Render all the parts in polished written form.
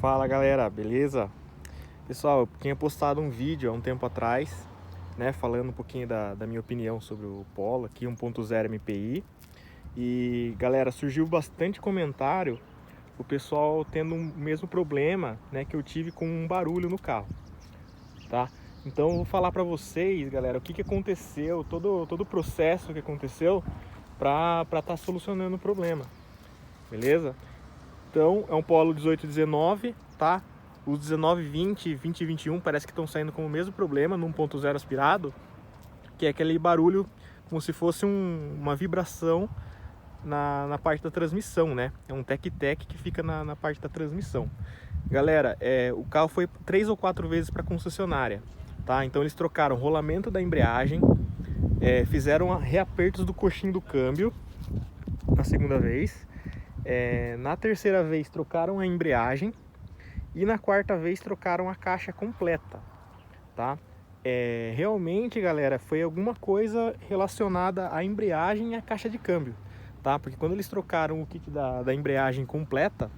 Fala galera, beleza? Pessoal, eu tinha postado um vídeo há um tempo atrás, né, falando um pouquinho da minha opinião sobre o Polo aqui 1.0 MPI. E galera, surgiu bastante comentário, o pessoal tendo o mesmo problema, né, que eu tive com um barulho no carro, tá? Então eu vou falar pra vocês, galera, o que aconteceu, todo o processo que aconteceu pra tá solucionando o problema, beleza? Então é um Polo 1819, tá? Os 1920, 2021 parece que estão saindo com o mesmo problema no 1.0 aspirado, que é aquele barulho como se fosse uma vibração na parte da transmissão, né? É um tec-tec que fica na parte da transmissão. Galera, o carro foi 3 ou 4 vezes para a concessionária, tá? Então eles trocaram o rolamento da embreagem, fizeram reapertos do coxim do câmbio na segunda vez. Na terceira vez trocaram a embreagem e na quarta vez trocaram a caixa completa, tá? Realmente, galera, foi alguma coisa relacionada à embreagem e à caixa de câmbio, tá? Porque quando eles trocaram o kit da embreagem completa,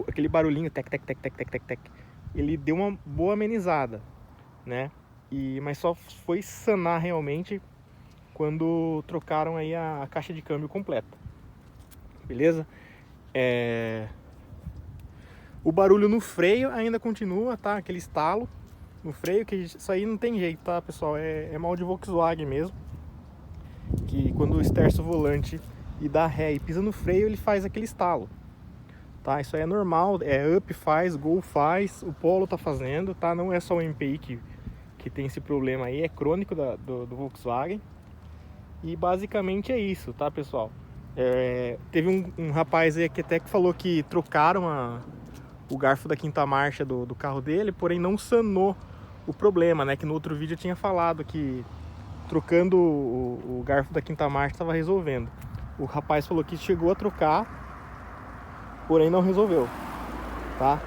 aquele barulhinho tec tec tec tec tec tec tec, ele deu uma boa amenizada, né? Mas só foi sanar realmente quando trocaram aí a caixa de câmbio completa. Beleza? O barulho no freio ainda continua, tá? Aquele estalo no freio, que isso aí não tem jeito, tá, pessoal? É mal de Volkswagen mesmo. Que quando esterça o volante e dá ré e pisa no freio, ele faz aquele estalo, tá? Isso aí é normal, Up faz, Gol faz, o Polo tá fazendo, tá? Não é só o MPI que tem esse problema aí, é crônico do Volkswagen. E basicamente é isso, tá, pessoal? Teve um rapaz aí que até que falou que trocaram o garfo da quinta marcha do carro dele, porém não sanou o problema, né? Que no outro vídeo eu tinha falado que trocando o garfo da quinta marcha estava resolvendo. O rapaz falou que chegou a trocar, porém não resolveu, tá?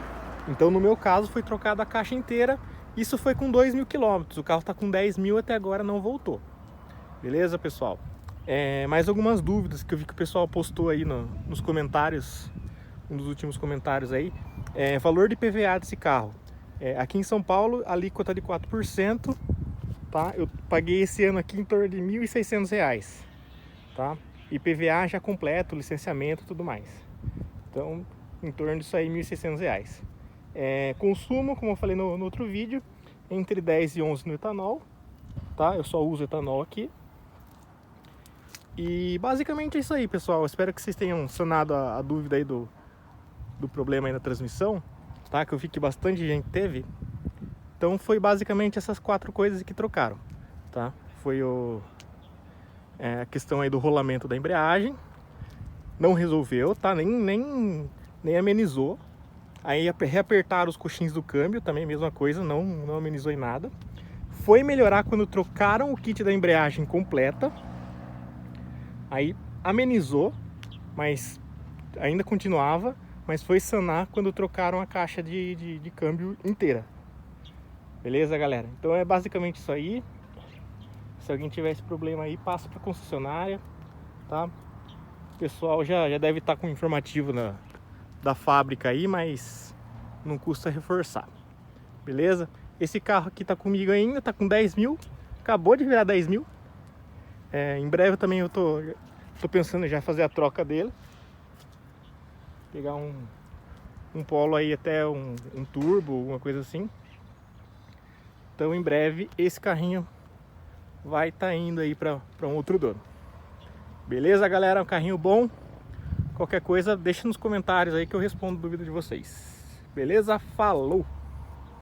Então no meu caso foi trocada a caixa inteira. Isso foi com 2.000 km, o carro tá com 10.000 até agora, não voltou. Beleza, pessoal? Mais algumas dúvidas que eu vi que o pessoal postou aí nos comentários, um dos últimos comentários aí. Valor de PVA desse carro. Aqui em São Paulo, a alíquota de 4%, tá? Eu paguei esse ano aqui em torno de R$ 1.600, tá? E PVA já completo, licenciamento e tudo mais. Então, em torno disso aí, R$ 1.600. Consumo, como eu falei no outro vídeo, entre 10 e 11 no etanol, tá? Eu só uso etanol aqui. E basicamente é isso aí, pessoal. Eu espero que vocês tenham sanado a dúvida aí do problema aí na transmissão, tá? Que eu vi que bastante gente teve. Então foi basicamente essas 4 coisas que trocaram, tá? Foi a questão aí do rolamento da embreagem, não resolveu, tá? Nem amenizou. Aí reapertaram os coxins do câmbio, também mesma coisa, não amenizou em nada. Foi melhorar quando trocaram o kit da embreagem completa. Aí amenizou, mas ainda continuava, mas foi sanar quando trocaram a caixa de câmbio inteira. Beleza, galera? Então é basicamente isso aí. Se alguém tiver esse problema aí, passa para a concessionária, tá? O pessoal já deve estar com o informativo da fábrica aí, mas não custa reforçar. Beleza? Esse carro aqui tá comigo ainda, tá com 10.000, acabou de virar 10.000. Em breve também eu tô pensando já fazer a troca dele. Pegar um Polo aí até um turbo, alguma coisa assim. Então em breve esse carrinho vai estar indo aí para um outro dono. Beleza, galera? Um carrinho bom. Qualquer coisa deixa nos comentários aí que eu respondo dúvida de vocês. Beleza? Falou!